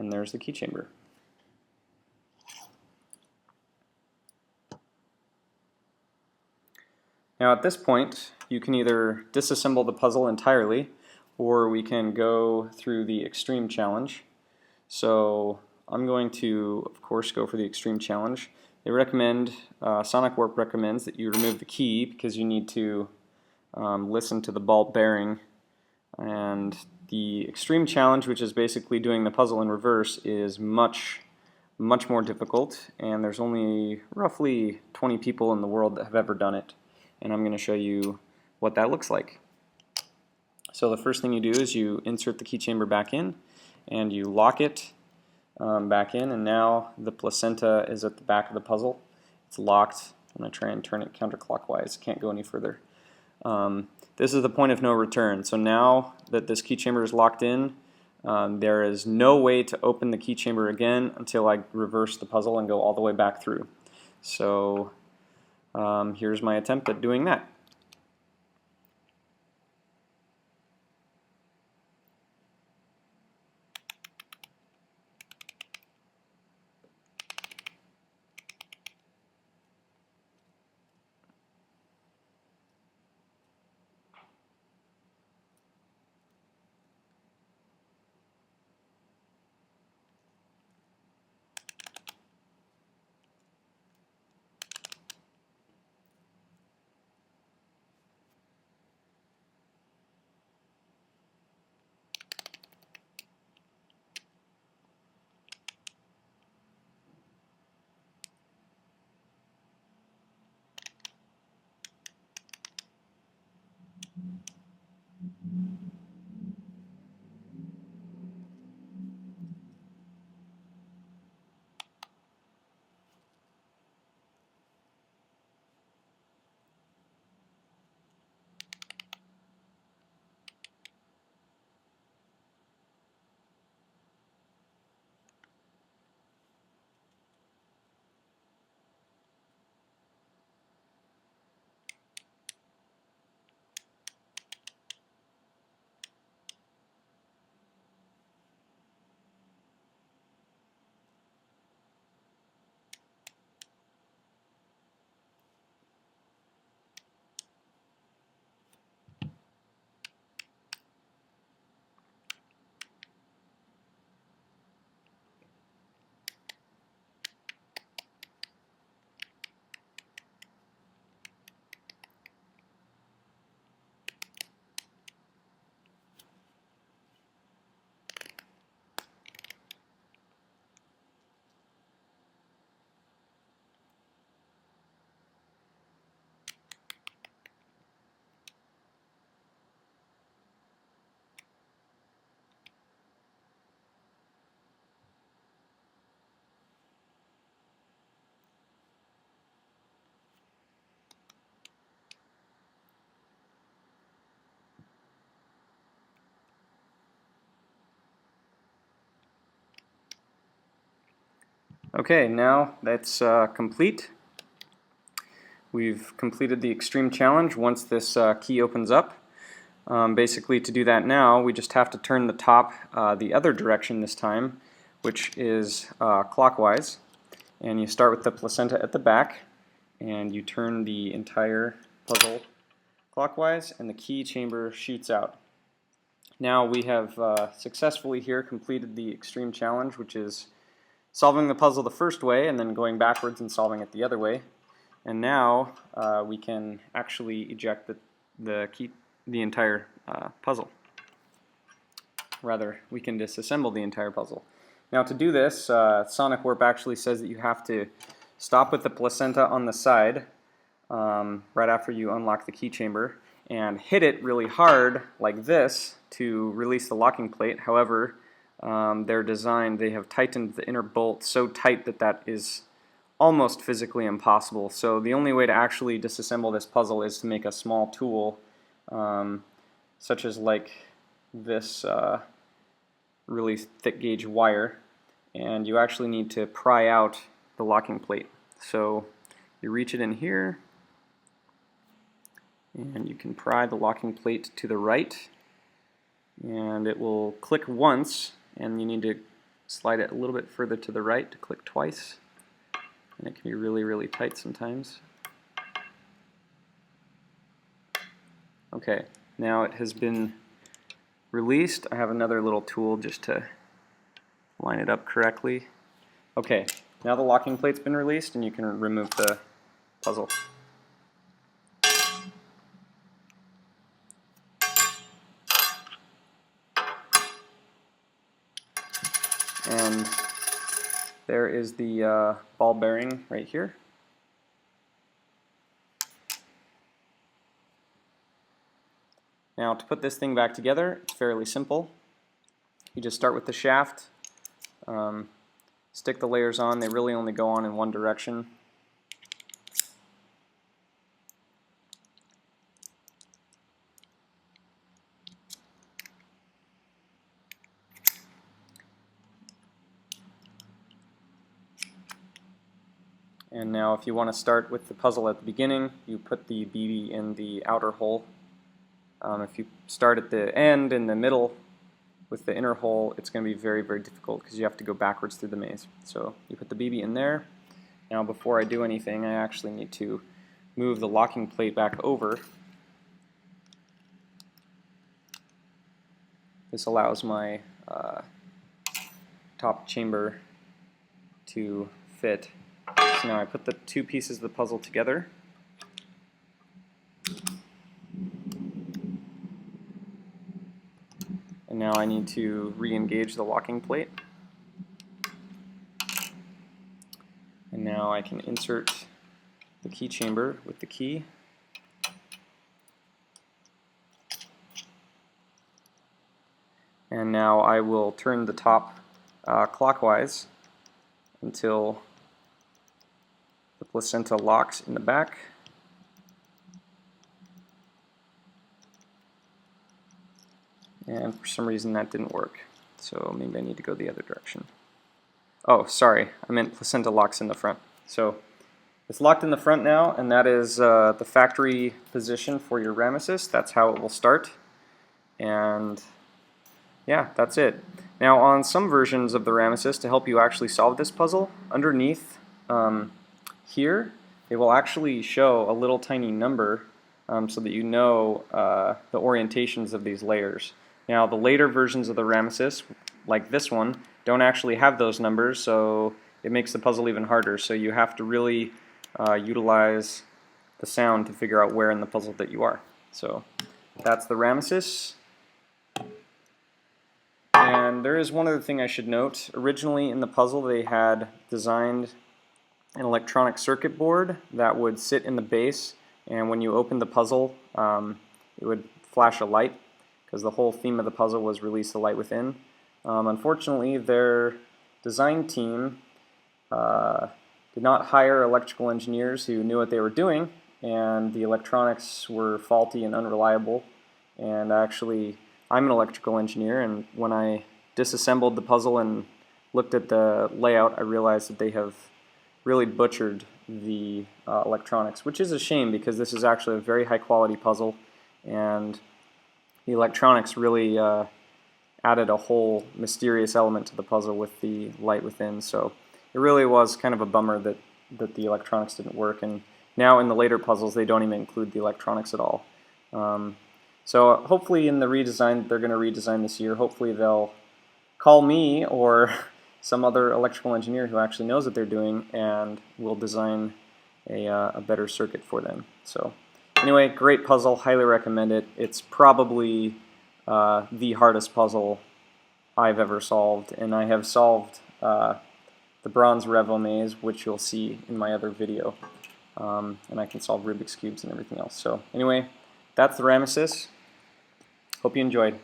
and there's the key chamber. Now at this point, you can either disassemble the puzzle entirely, or we can go through the extreme challenge. So I'm going to, of course, go for the extreme challenge. They recommend, Sonic Warp recommends that you remove the key because you need to listen to the ball bearing. And the extreme challenge, which is basically doing the puzzle in reverse, is much more difficult, and there's only roughly 20 people in the world that have ever done it. And I'm going to show you what that looks like. So the first thing you do is you insert the key chamber back in, and you lock it back in, and now the placenta is at the back of the puzzle. It's locked. I'm going to try and turn it counterclockwise. Can't go any further. This is the point of no return. So now that this key chamber is locked in, there is no way to open the key chamber again until I reverse the puzzle and go all the way back through. So here's my attempt at doing that. Okay, now that's complete. We've completed the extreme challenge once this key opens up. Basically, to do that now, we just have to turn the top the other direction this time, which is clockwise. And you start with the placenta at the back, and you turn the entire puzzle clockwise, and the key chamber shoots out. Now we have successfully here completed the extreme challenge, which is solving the puzzle the first way and then going backwards and solving it the other way. And now we can actually eject the entire puzzle. Rather, we can disassemble the entire puzzle. Now to do this, Sonic Warp actually says that you have to stop with the placenta on the side right after you unlock the key chamber and hit it really hard like this to release the locking plate. However, they're designed, they have tightened the inner bolt so tight that that is almost physically impossible. So the only way to actually disassemble this puzzle is to make a small tool such as like this really thick gauge wire, and you actually need to pry out the locking plate. So you reach it in here and you can pry the locking plate to the right, and it will click once, and you need to slide it a little bit further to the right to click twice, and it can be really, really tight sometimes. Okay, now it has been released. I have another little tool just to line it up correctly. Okay, now the locking plate's been released and you can remove the puzzle. And there is the ball bearing right here. Now to put this thing back together, it's fairly simple. You just start with the shaft, stick the layers on. They really only go on in one direction. And now if you want to start with the puzzle at the beginning, you put the BB in the outer hole. If you start at the end, in the middle, with the inner hole, it's going to be very, very difficult because you have to go backwards through the maze. So you put the BB in there. Now before I do anything, I actually need to move the locking plate back over. This allows my top chamber to fit. So now I put the two pieces of the puzzle together. And now I need to re-engage the locking plate. And now I can insert the key chamber with the key. And now I will turn the top clockwise until the placenta locks in the back. And for some reason that didn't work, so maybe I need to go the other direction. Oh, sorry, I meant placenta locks in the front. So it's locked in the front now, and that is the factory position for your Ramisis. That's how it will start. And yeah, that's it. Now on some versions of the Ramisis, to help you actually solve this puzzle, underneath here, they will actually show a little tiny number so that you know the orientations of these layers. Now the later versions of the Ramisis, like this one, don't actually have those numbers, so it makes the puzzle even harder. So you have to really utilize the sound to figure out where in the puzzle that you are. So that's the Ramisis. And there is one other thing I should note. Originally in the puzzle they had designed an electronic circuit board that would sit in the base, and when you opened the puzzle it would flash a light, because the whole theme of the puzzle was release the light within. Unfortunately, their design team did not hire electrical engineers who knew what they were doing, and the electronics were faulty and unreliable. And actually, I'm an electrical engineer, and when I disassembled the puzzle and looked at the layout, I realized that they have really butchered the electronics, which is a shame because this is actually a very high quality puzzle, and the electronics really added a whole mysterious element to the puzzle with the light within. So it really was kind of a bummer that the electronics didn't work, and now in the later puzzles they don't even include the electronics at all. So hopefully in the redesign that they're going to redesign this year, hopefully they'll call me or some other electrical engineer who actually knows what they're doing, and will design a better circuit for them. So anyway, great puzzle, highly recommend it. It's probably the hardest puzzle I've ever solved, and I have solved the bronze Revo maze, which you'll see in my other video, and I can solve Rubik's Cubes and everything else. So anyway, that's the Ramisis. Hope you enjoyed.